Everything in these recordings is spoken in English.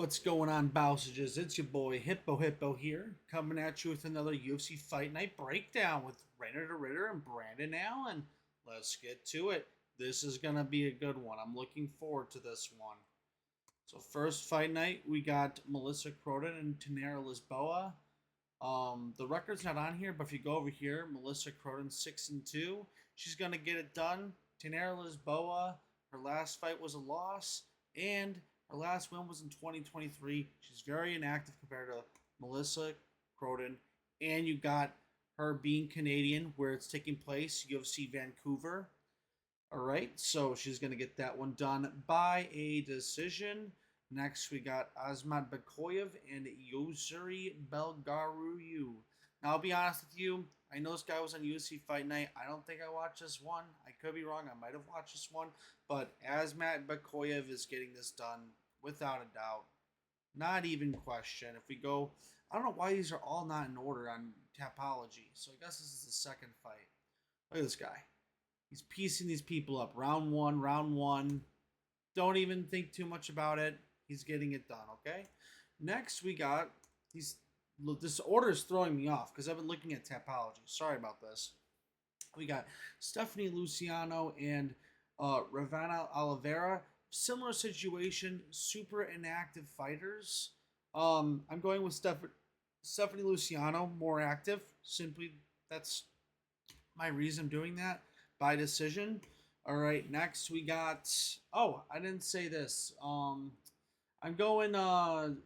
What's going on, Bousages? It's your boy Hippo here, coming at you with another UFC Fight Night breakdown with Reiner the Ritter and Brandon Allen. Let's get to it. This is gonna be a good one. I'm looking forward to this one. So first fight night, we got Melissa Croden and Tanera Lisboa. The record's not on here, but if you go over here, Melissa Croden 6-2. She's gonna get it done. Tanera Lisboa, her last fight was a loss, and her last win was in 2023. She's very inactive compared to Melissa Croden, and you got her being Canadian, where it's taking place, UFC Vancouver. All right, so she's gonna get that one done by a decision. Next, we got Asmat Bakoyev and Yosuri Belgaruyu. Now, I'll be honest with you. I know this guy was on UFC Fight Night. I don't think I watched this one. I could be wrong. I might have watched this one. But Asmat Bakoyev is getting this done without a doubt. Not even question. If we go, I don't know why these are all not in order on Tapology. So I guess this is the second fight. Look at this guy. He's piecing these people up. Round one. Don't even think too much about it. He's getting it done, okay? Next, we got these. Look, this order is throwing me off because I've been looking at Tapology. Sorry about this. We got Stephanie Luciano and Ravana Oliveira. Similar situation, super inactive fighters. I'm going with Stephanie Luciano, more active. Simply, that's my reason doing that by decision. All right, next we got. Oh, I didn't say this. I'm going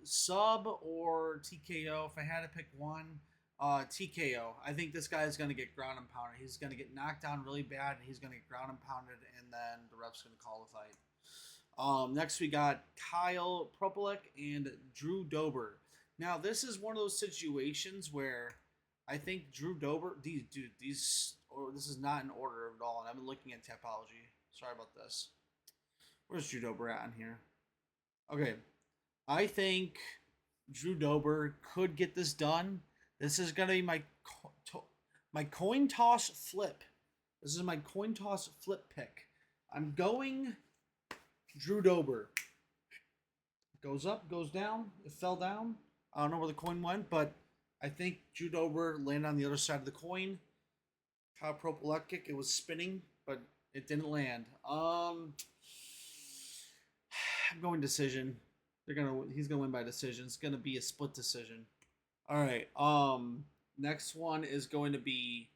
sub or TKO. If I had to pick one, TKO. I think this guy is going to get ground and pounded. He's going to get knocked down really bad, and he's going to get ground and pounded, and then the ref's going to call the fight. Next, we got Kyle Propolek and Drew Dober. Now, this is one of those situations where I think Drew Dober, this is not in order at all, and I've been looking at Tapology. Sorry about this. Where's Drew Dober at in here? Okay, I think Drew Dober could get this done. This is gonna be my coin toss flip. This is my coin toss flip pick. I'm going Drew Dober. Goes up, goes down. It fell down. I don't know where the coin went, but I think Drew Dober landed on the other side of the coin. Kyle Propolek, it was spinning, but it didn't land. I'm going decision. He's gonna win by decision. It's gonna be a split decision. All right. Next one is going to be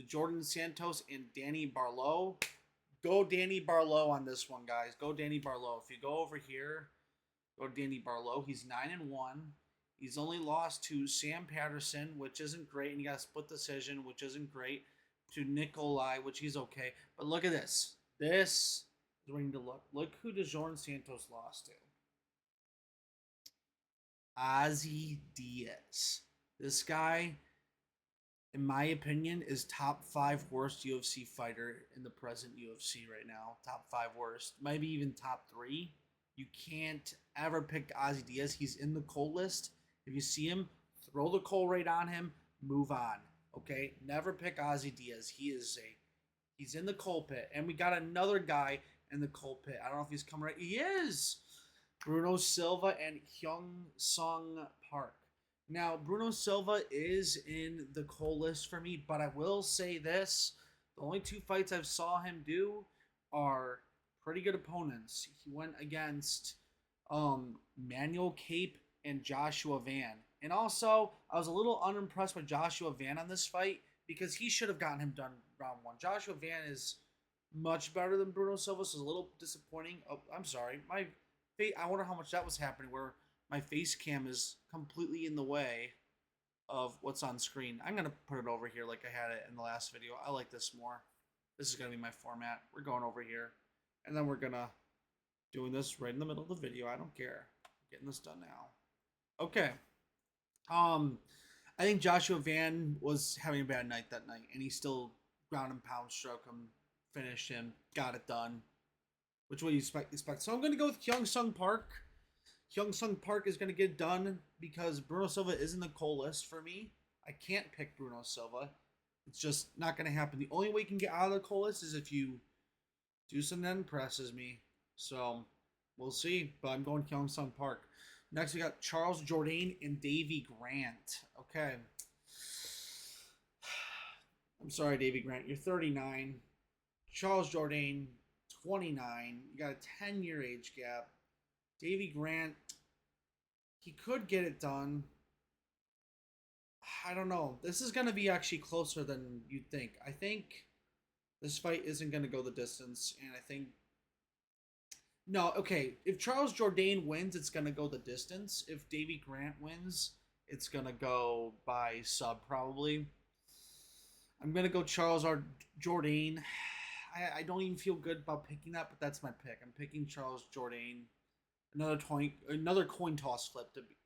Jordan Santos and Danny Barlow. Go Danny Barlow on this one, guys. Go Danny Barlow. If you go over here, go Danny Barlow. He's 9-1. He's only lost to Sam Patterson, which isn't great, and he got a split decision, which isn't great. To Nikolai, which he's okay. But look at this. This is where you need to look. Look who DeJordan Santos lost to. Ozzy Diaz. This guy, in my opinion, is top 5 worst UFC fighter in the present UFC right now. Top 5 worst. Maybe even top 3. You can't ever pick Ozzy Diaz. He's in the cold list. If you see him, throw the coal right on him. Move on. Okay? Never pick Ozzy Diaz. He's in the coal pit. And we got another guy in the coal pit. I don't know if he's coming right. He is! Bruno Silva and Hyung Sung Park. Now, Bruno Silva is in the coal list for me, but I will say this. The only 2 fights I've saw him do are pretty good opponents. He went against Manuel Cape and Joshua Van. And also, I was a little unimpressed with Joshua Van on this fight because he should have gotten him done round 1. Joshua Van is much better than Bruno Silva, so it's a little disappointing. Oh, I'm sorry. I wonder how much that was happening where my face cam is completely in the way of what's on screen. I'm going to put it over here like I had it in the last video. I like this more. This is going to be my format. We're going over here. And then we're going to doing this right in the middle of the video. I don't care. Getting this done now. Okay. I think Joshua Van was having a bad night that night, and he still ground and pound struck him, finished him, got it done. Which way you expect? So I'm going to go with Hyung Sung Park. Hyung Sung Park is going to get done because Bruno Silva is in the coal list for me. I can't pick Bruno Silva. It's just not going to happen. The only way you can get out of the coal list is if you do something that impresses me. So we'll see. But I'm going Hyung Sung Park. Next, we got Charles Jourdain and Davy Grant. Okay. I'm sorry, Davy Grant. You're 39. Charles Jourdain, 29. You got a 10-year age gap. Davy Grant, he could get it done. I don't know. This is going to be actually closer than you'd think. I think this fight isn't going to go the distance, and I think no. Okay, if Charles Jourdain wins, it's going to go the distance. If Davy Grant wins, it's going to go by sub probably. I'm going to go Charles Jourdain. I don't even feel good about picking that, but that's my pick. I'm picking Charles Jourdain. Another coin toss flip to be.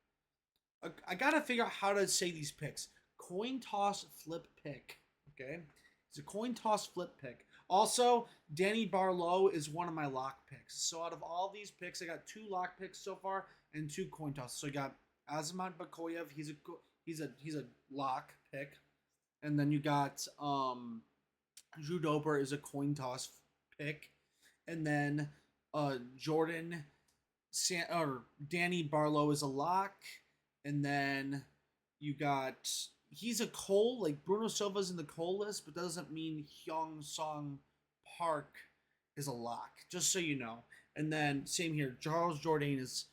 I gotta figure out how to say these picks. Coin toss flip pick. Okay, it's a coin toss flip pick. Also, Danny Barlow is one of my lock picks. So out of all these picks, I got 2 lock picks so far and 2 coin tosses. So I got Azamat Bakoyev. He's a lock pick, and then you got Drew Dober is a coin toss pick, and then Jordan or Danny Barlow is a lock, and then you got he's a Cole, like Bruno Silva's in the Cole list, but doesn't mean Hyung Song Park is a lock, just so you know. And then same here, Charles Jourdain is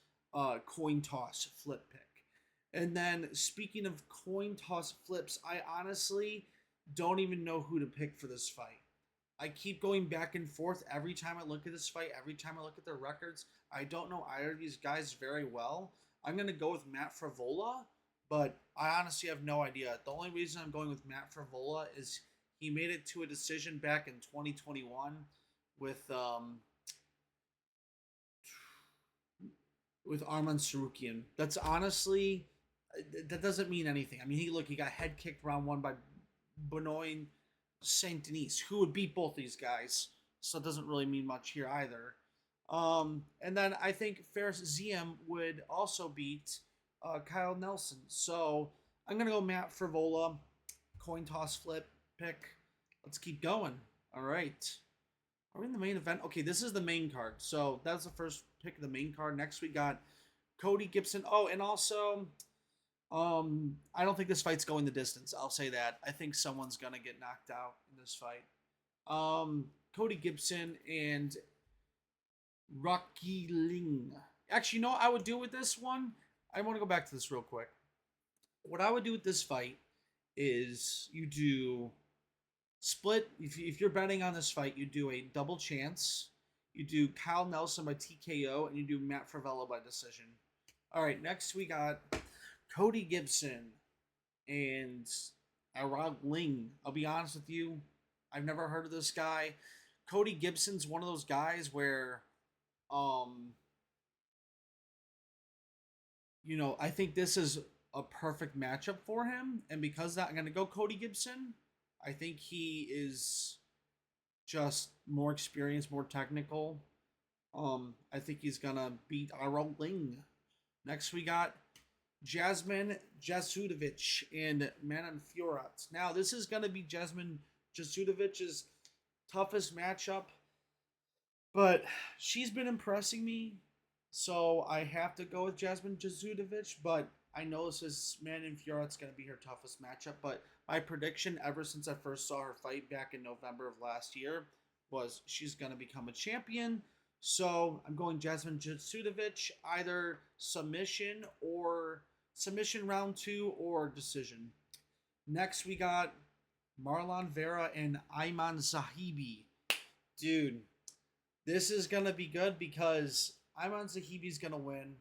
coin toss flip pick. And then speaking of coin toss flips, I honestly don't even know who to pick for this fight. I keep going back and forth every time I look at this fight, every time I look at their records. I don't know either of these guys very well. I'm going to go with Matt Frevola, but I honestly have no idea. The only reason I'm going with Matt Frevola is he made it to a decision back in 2021 with Arman Sarukian. That's honestly, that doesn't mean anything. I mean, he got head kicked round 1 by Benoit Saint Denis, who would beat both these guys. So it doesn't really mean much here either. And then I think Ferris Ziem would also beat Kyle Nelson. So I'm going to go Matt Frevola, coin toss flip pick. Let's keep going. All right. Are we in the main event? Okay, this is the main card. So that's the first pick of the main card. Next we got Cody Gibson. Oh, and also I don't think this fight's going the distance. I'll say that. I think someone's gonna get knocked out in this fight. Cody Gibson and Rocky Ling. Actually, you know what I would do with this one? I want to go back to this real quick. What I would do with this fight is you do split. If you're betting on this fight, you do a double chance. You do Kyle Nelson by TKO, and you do Matt Frevola by decision. All right, next we got Cody Gibson and Arag Ling. I'll be honest with you, I've never heard of this guy. Cody Gibson's one of those guys where, I think this is a perfect matchup for him, and because of that, I'm gonna go Cody Gibson. I think he is just more experienced, more technical. I think he's gonna beat Arag Ling. Next we got Jasmine Jasudovic and Manon Fiorot. Now, this is going to be Jasmine Jasudovic's toughest matchup, but she's been impressing me, so I have to go with Jasmine Jasudovic, but I know this is Manon Fiorot's going to be her toughest matchup, but my prediction ever since I first saw her fight back in November of last year was she's going to become a champion. So I'm going Jasmine Jasudovic, either submission round 2 or decision. Next we got Marlon Vera and Ayman Zahibi. Dude, this is going to be good because Ayman Zahibi's going to win,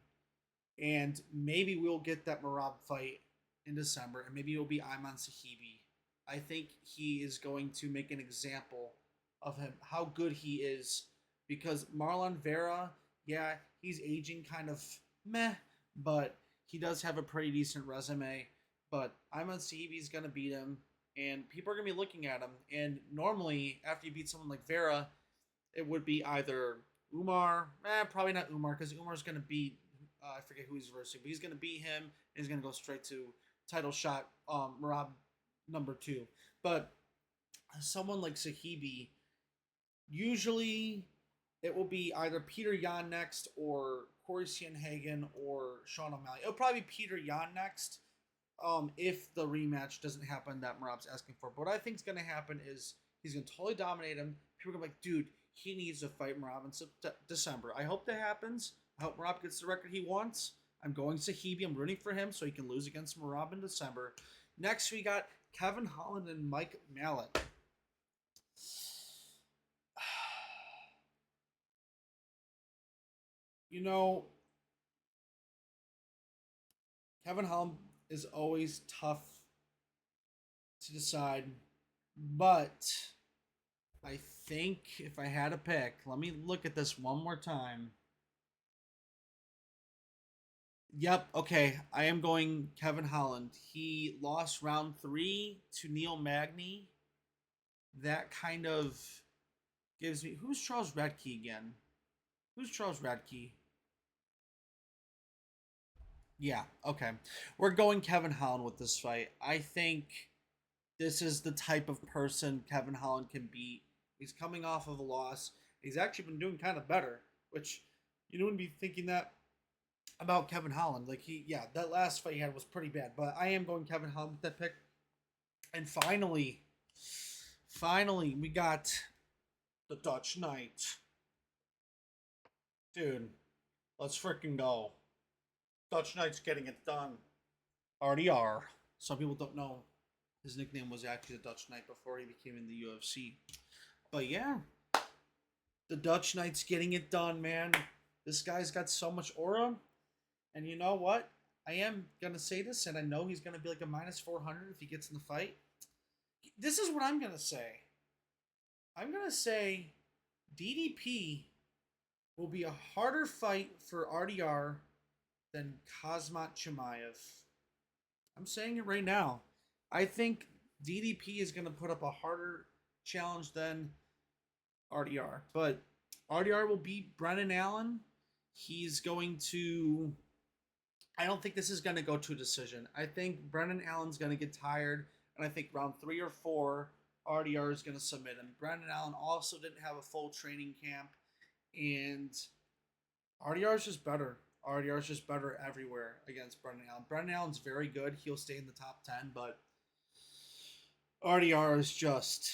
and maybe we'll get that Merab fight in December, and maybe it'll be Ayman Zahibi. I think he is going to make an example of him, how good he is, because Marlon Vera, yeah, he's aging kind of meh, but he does have a pretty decent resume. But Ayman Zahibi's going to beat him, and people are going to be looking at him. And normally, after you beat someone like Vera, it would be either Umar, probably not Umar, because Umar's going to beat, I forget who he's versing, but he's going to beat him, and he's going to go straight to title shot, Merab number 2. But someone like Zahibi, usually it will be either Peter Yan next or Corey Sandhagen or Sean O'Malley. It'll probably be Peter Yan next. If the rematch doesn't happen that Merab's asking for. But what I think is going to happen is he's going to totally dominate him. People are going to be like, dude, he needs to fight Merab in December. I hope that happens. I hope Merab gets the record he wants. I'm going Sahibi. I'm rooting for him so he can lose against Merab in December. Next, we got Kevin Holland and Mike Mallet. You know, Kevin Holland is always tough to decide, but I think if I had to pick, let me look at this one more time. Yep, okay, I am going Kevin Holland. He lost round 3 to Neil Magny. That kind of gives me. Who's Charles Radke again? Who's Charles Radke? Yeah, okay. We're going Kevin Holland with this fight. I think this is the type of person Kevin Holland can beat. He's coming off of a loss. He's actually been doing kind of better, which you wouldn't be thinking that about Kevin Holland. Like that last fight he had was pretty bad. But I am going Kevin Holland with that pick. And finally, we got the Dutch Knight. Dude, let's freaking go. Dutch Knight's getting it done. RDR. Some people don't know his nickname was actually the Dutch Knight before he became in the UFC. But yeah, the Dutch Knight's getting it done, man. This guy's got so much aura. And you know what? I am going to say this, and I know he's going to be like a minus 400 if he gets in the fight. This is what I'm going to say. I'm going to say DDP will be a harder fight for RDR than Kazmat Chimaev. I'm saying it right now. I think DDP is going to put up a harder challenge than RDR. But RDR will beat Brendan Allen. He's going to... I don't think this is going to go to a decision. I think Brendan Allen's going to get tired. And I think round 3 or 4, RDR is going to submit him. Brendan Allen also didn't have a full training camp. And RDR is just better. RDR is just better everywhere against Brendan Allen. Brendan Allen's very good. He'll stay in the top 10, but RDR is just,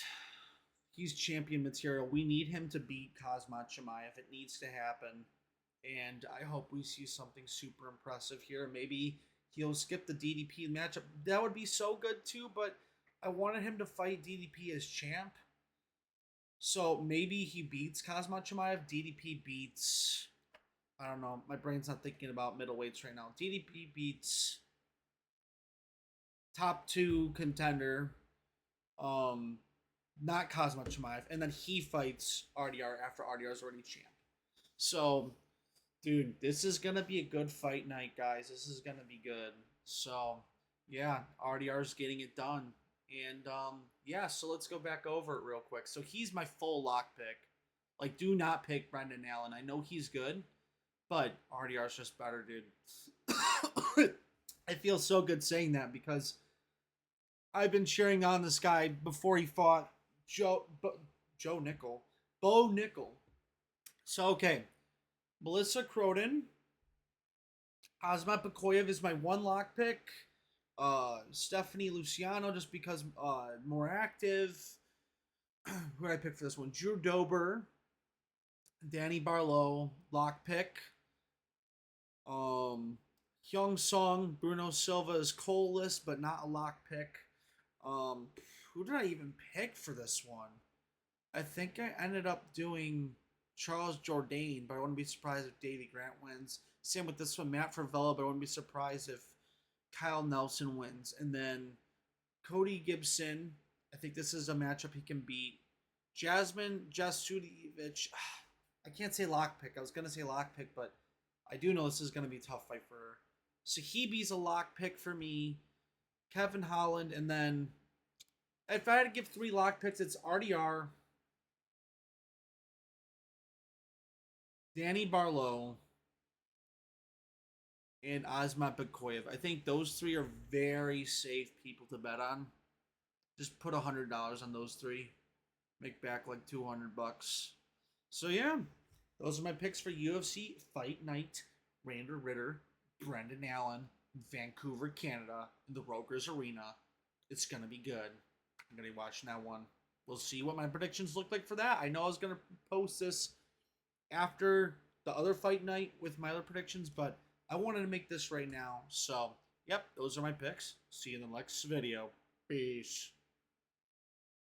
he's champion material. We need him to beat Kazmat Chimaev. It needs to happen. And I hope we see something super impressive here. Maybe he'll skip the DDP matchup. That would be so good too, but I wanted him to fight DDP as champ. So maybe he beats Kazmat Chimaev. DDP beats... I don't know. My brain's not thinking about middleweights right now. DDP beats top 2 contender, not Kazmat Chimaev, and then he fights RDR after RDR's already champ. So, dude, this is gonna be a good fight night, guys. This is gonna be good. So, yeah, RDR's getting it done, and yeah. So let's go back over it real quick. So he's my full lock pick. Like, do not pick Brendan Allen. I know he's good. But RDR's just better, dude. I feel so good saying that because I've been cheering on this guy before he fought Bo Nickel. So, okay. Melissa Croden. Azmat Bakoyev is my one lock pick. Stephanie Luciano, just because more active. Who did I pick for this one? Drew Dober. Danny Barlow, lock pick. Hyung Song, Bruno Silva is coal-less, but not a lock pick. Who did I even pick for this one? I think I ended up doing Charles Jourdain, but I wouldn't be surprised if Davey Grant wins. Same with this one, Matt Fravella, but I wouldn't be surprised if Kyle Nelson wins. And then Cody Gibson, I think this is a matchup he can beat. Jasmine Jasudievich, I can't say lockpick. I was going to say lockpick, but I do know this is going to be a tough fight for her. Sahibi's a lockpick for me. Kevin Holland, and then if I had to give 3 lockpicks, it's RDR, Danny Barlow, and Azmat Bakoyev. I think those 3 are very safe people to bet on. Just put $100 on those 3. Make back like $200. So yeah. Those are my picks for UFC Fight Night Reiner Ritter, Brendan Allen, Vancouver, Canada, in the Rogers Arena. It's gonna be good. I'm gonna be watching that one. We'll see what my predictions look like for that. I know I was gonna post this after the other fight night with my other predictions, but I wanted to make this right now. So, yep, those are my picks. See you in the next video. Peace.